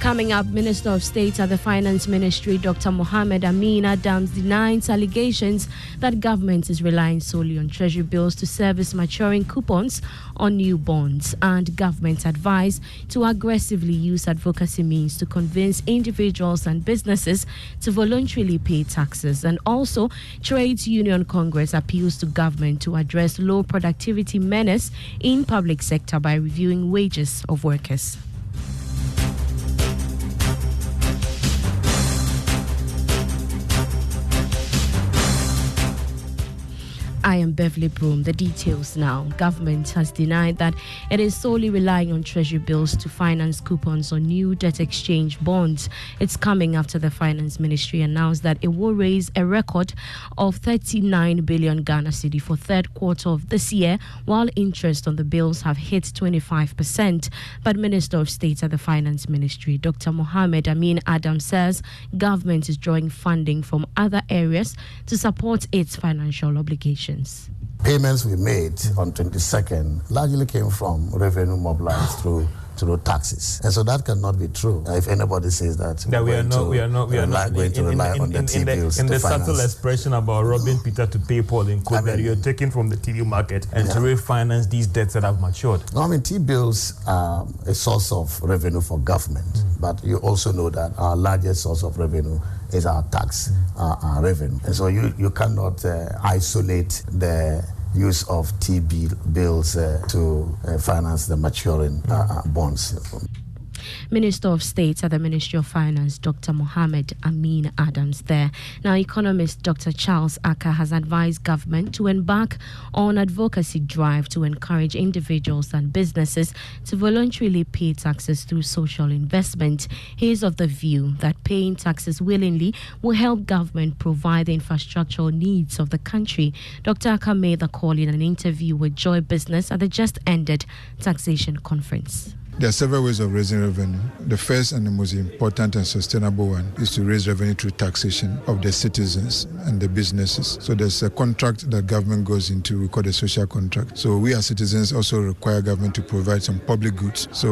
Coming up, Minister of State at the Finance Ministry, Dr. Mohammed Amin Adams, denies allegations that government is relying solely on treasury bills to service maturing coupons on new bonds, and government advised to aggressively use advocacy means to convince individuals and businesses to voluntarily pay taxes. And also, Trades Union Congress appeals to government to address low productivity menace in public sector by reviewing wages of workers. I am Beverly Broom. The details now. Government has denied that it is solely relying on treasury bills to finance coupons on new debt exchange bonds. It's coming after the Finance Ministry announced that it will raise a record of 39 billion Ghana cedi for third quarter of this year, while interest on the bills have hit 25%. But Minister of State at the Finance Ministry, Dr. Mohammed Amin Adams, says government is drawing funding from other areas to support its financial obligations. Payments we made on 22nd largely came from revenue mobilized through taxes, and so that cannot be true. If anybody says that we are not going to rely on the T-bills in to the finance. subtle expression about robbing Peter to pay Paul in code, that you're taking from the TV market and to refinance these debts that have matured. No, I mean, T-bills are a source of revenue for government, but you also know that our largest source of revenue is our tax our revenue, and so you cannot isolate the use of T-bills to finance the maturing bonds. Minister of State at the Ministry of Finance, Dr. Mohammed Amin Adams there. Now, economist Dr. Charles Aka has advised government to embark on advocacy drive to encourage individuals and businesses to voluntarily pay taxes through social investment. He is of the view that paying taxes willingly will help government provide the infrastructural needs of the country. Dr. Aka made the call in an interview with Joy Business at the just-ended taxation conference. There are several ways of raising revenue. The first and the most important and sustainable one is to raise revenue through taxation of the citizens and the businesses. So there's a contract that government goes into, we call a social contract. So we as citizens also require government to provide some public goods. So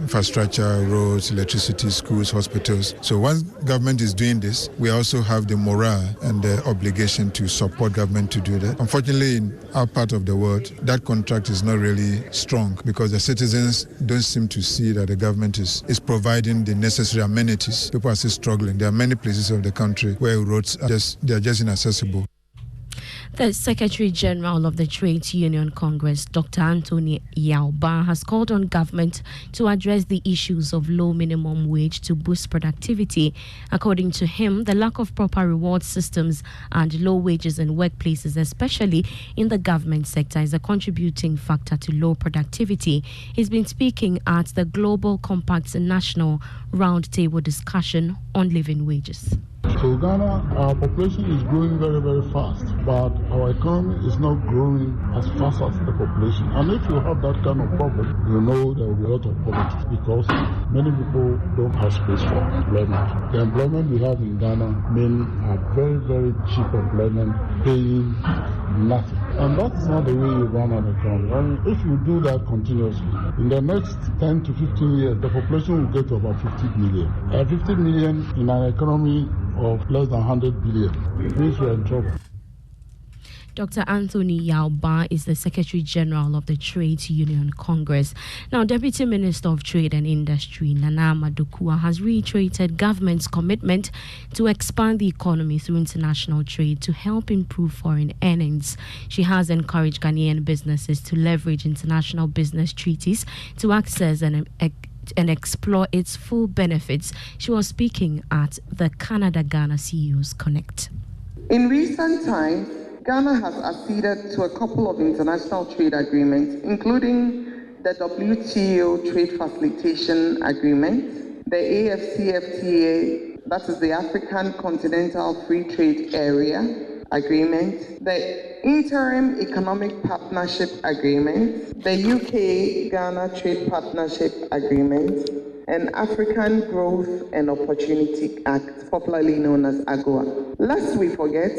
infrastructure, roads, electricity, schools, hospitals. So once government is doing this, we also have the morale and the obligation to support government to do that. Unfortunately, in our part of the world, that contract is not really strong because the citizens don't seem to see that the government is providing the necessary amenities. People are still struggling. There are many places of the country where roads are just inaccessible. The Secretary General of the Trades Union Congress, Dr. Anthony Yao-Bah, has called on government to address the issues of low minimum wage to boost productivity. According to him, the lack of proper reward systems and low wages in workplaces, especially in the government sector, is a contributing factor to low productivity. He's been speaking at the Global Compact's National Roundtable discussion on living wages. So Ghana, our population is growing very, very fast, but our economy is not growing as fast as the population. And if you have that kind of problem, you know there will be a lot of poverty because many people don't have space for employment. The employment we have in Ghana mainly are very, very cheap employment, paying nothing. And that's not the way you run an economy. I mean, if you do that continuously, in the next 10 to 15 years, the population will get to about 50 million. 50 million in an economy of less than 100 billion. It means we're in trouble. Dr. Anthony Yao-Bah is the Secretary General of the Trades Union Congress. Now, Deputy Minister of Trade and Industry, Nana Madukua, has reiterated government's commitment to expand the economy through international trade to help improve foreign earnings. She has encouraged Ghanaian businesses to leverage international business treaties to access and explore its full benefits. She was speaking at the Canada-Ghana CEOs Connect. In recent times, Ghana has acceded to a couple of international trade agreements, including the WTO Trade Facilitation Agreement, the AfCFTA, that is the African Continental Free Trade Area Agreement, the Interim Economic Partnership Agreement, the UK-Ghana Trade Partnership Agreement, and African Growth and Opportunity Act, popularly known as AGOA. Lest we forget,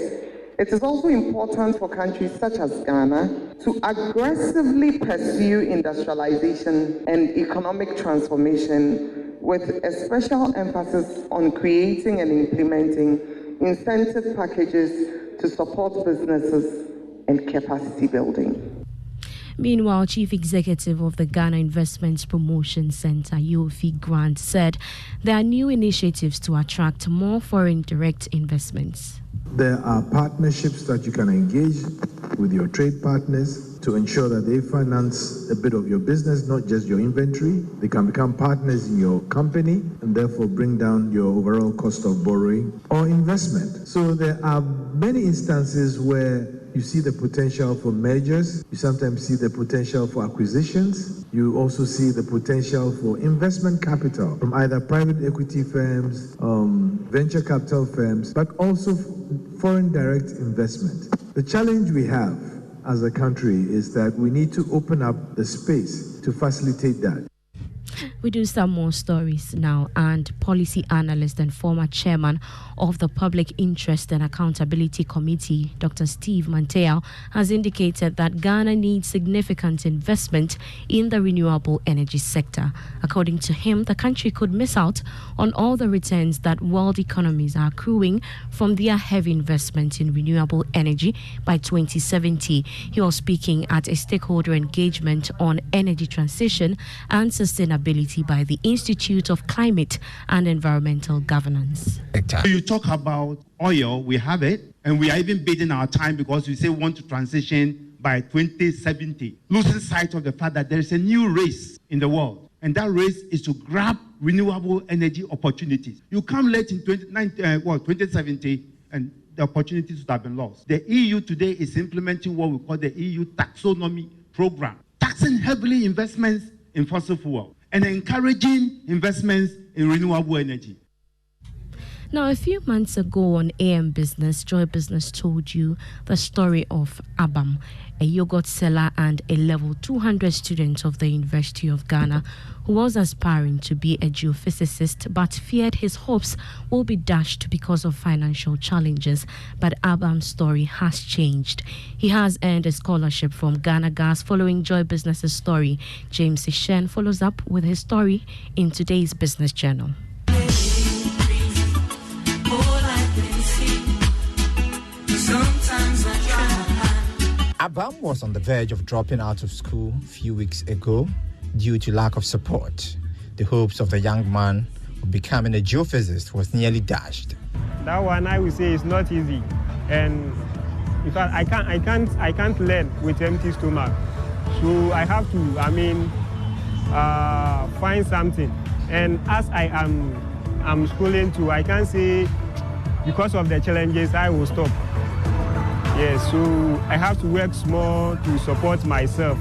it is also important for countries such as Ghana to aggressively pursue industrialization and economic transformation with a special emphasis on creating and implementing incentive packages to support businesses and capacity building. Meanwhile, Chief Executive of the Ghana Investments Promotion Center, Yofi Grant, said there are new initiatives to attract more foreign direct investments. There are partnerships that you can engage with your trade partners to ensure that they finance a bit of your business, not just your inventory. They can become partners in your company and therefore bring down your overall cost of borrowing or investment. So there are many instances where you see the potential for mergers. You sometimes see the potential for acquisitions. You also see the potential for investment capital from either private equity firms, venture capital firms, but also foreign direct investment. The challenge we have as a country is that we need to open up the space to facilitate that. We do some more stories now, and policy analyst and former chairman of the Public Interest and Accountability Committee, Dr. Steve Manteo, has indicated that Ghana needs significant investment in the renewable energy sector. According to him, the country could miss out on all the returns that world economies are accruing from their heavy investment in renewable energy by 2070. He was speaking at a stakeholder engagement on energy transition and sustainability by the Institute of Climate and Environmental Governance. You talk about oil, we have it, and we are even bidding our time because we say we want to transition by 2070, losing sight of the fact that there is a new race in the world, and that race is to grab renewable energy opportunities. You come late in 2070, and the opportunities would have been lost. The EU today is implementing what we call the EU taxonomy program, taxing heavily investments in fossil fuel and encouraging investments in renewable energy. Now, a few months ago on AM Business, Joy Business told you the story of Abam, a yogurt seller and a level 200 student of the University of Ghana who was aspiring to be a geophysicist but feared his hopes will be dashed because of financial challenges. But Abam's story has changed. He has earned a scholarship from Ghana Gas following Joy Business's story. James Ishen follows up with his story in today's Business Journal. Abam was on the verge of dropping out of school a few weeks ago due to lack of support. The hopes of the young man of becoming a geophysicist was nearly dashed. That one I would say is not easy, and in fact I can't learn with empty stomach. So I have to, find something. And as I'm schooling too, I can't say because of the challenges I will stop. Yes, so I have to work small to support myself.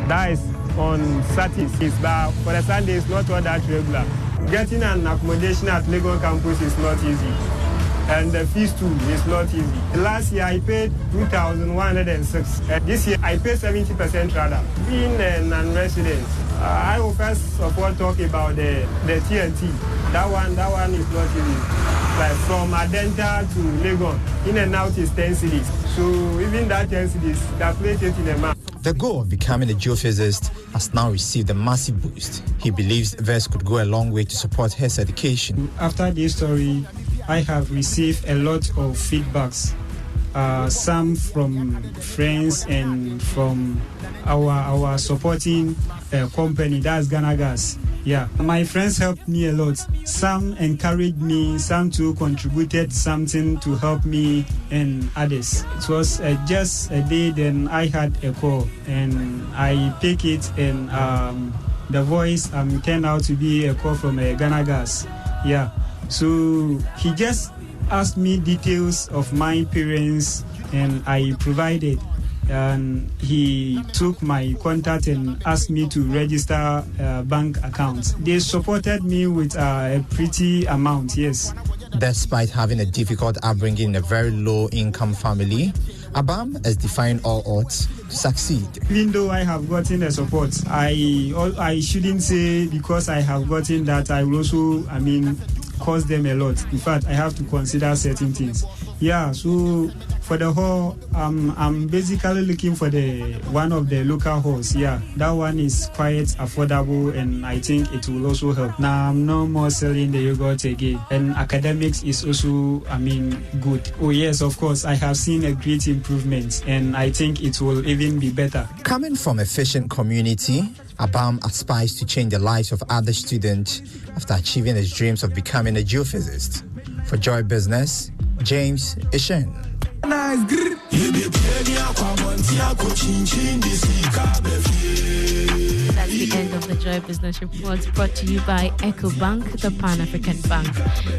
That is on Saturdays, but for the Sundays, not all that regular. Getting an accommodation at Legon campus is not easy, and the fees too is not easy. Last year I paid 2,106. This year I paid 70% rather. Being a non-resident, I will first of all talk about the TNT. That one is not easy. Like from Adenta to Legon, in and out is 10 cities. So even that 10 cities, calculated in a month. The goal of becoming a geophysicist has now received a massive boost. He believes VES could go a long way to support his education. After this story, I have received a lot of feedbacks, some from friends and from our supporting company, that's Ghana Gas. Yeah, my friends helped me a lot. Some encouraged me, some too contributed something to help me and others. It was just a day, then I had a call and I picked it, and the voice turned out to be a call from Ghana Gas. Yeah, so he just asked me details of my parents and I provided. And he took my contact and asked me to register a bank account. They supported me with a pretty amount, yes. Despite having a difficult upbringing in a very low-income family, Abam has defied all odds to succeed. Even though I have gotten the support, I shouldn't say because I have gotten that I will also, cost them a lot. In fact, I have to consider certain things. Yeah, so for the hall, I'm basically looking for the one of the local halls. Yeah, that one is quite affordable, and I think it will also help. Now I'm no more selling the yogurt again, and academics is also, good. Oh yes, of course, I have seen a great improvement, and I think it will even be better. Coming from a fishing community, Abam aspires to change the lives of other students after achieving his dreams of becoming a geophysicist. For Joy Business, James Ishen. That's the end of the Joy Business Report, brought to you by EcoBank, the Pan-African Bank.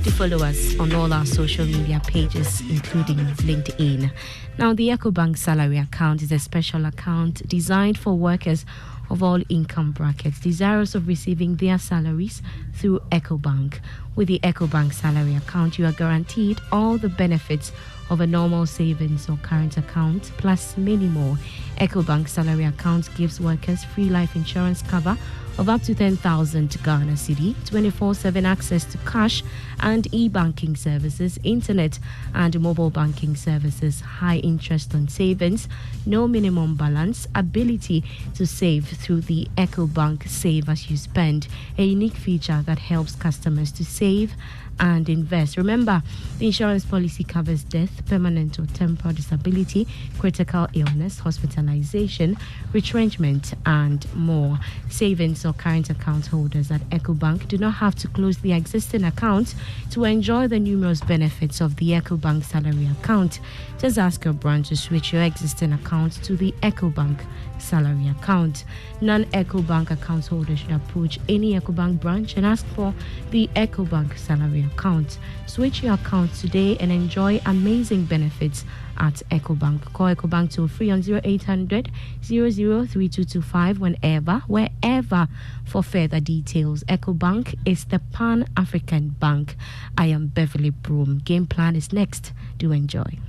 Do follow us on all our social media pages, including LinkedIn. Now, the EcoBank salary account is a special account designed for workers of all income brackets desirous of receiving their salaries through EcoBank. With the EcoBank salary account, you are guaranteed all the benefits of a normal savings or current account, plus many more. EcoBank salary account gives workers free life insurance cover of up to 10,000 Ghana cedi, 24/7 access to cash and e-banking services, internet and mobile banking services, high interest on savings, no minimum balance, ability to save through the EcoBank Save As You Spend, a unique feature that helps customers to save and invest. Remember, the insurance policy covers death, permanent or temporary disability, critical illness, hospitalization, retrenchment, and more. Savings or current account holders at EcoBank do not have to close the existing account to enjoy the numerous benefits of the EcoBank salary account. Just ask your branch to switch your existing account to the EcoBank salary account. Non-EcoBank account holders should approach any EcoBank branch and ask for the EcoBank salary account. Switch your account today and enjoy amazing benefits at EcoBank. Call EcoBank toll free on 0800 003225 wherever for further details. EcoBank is the Pan-African Bank. I am Beverly Broom. Game Plan is next. Do enjoy.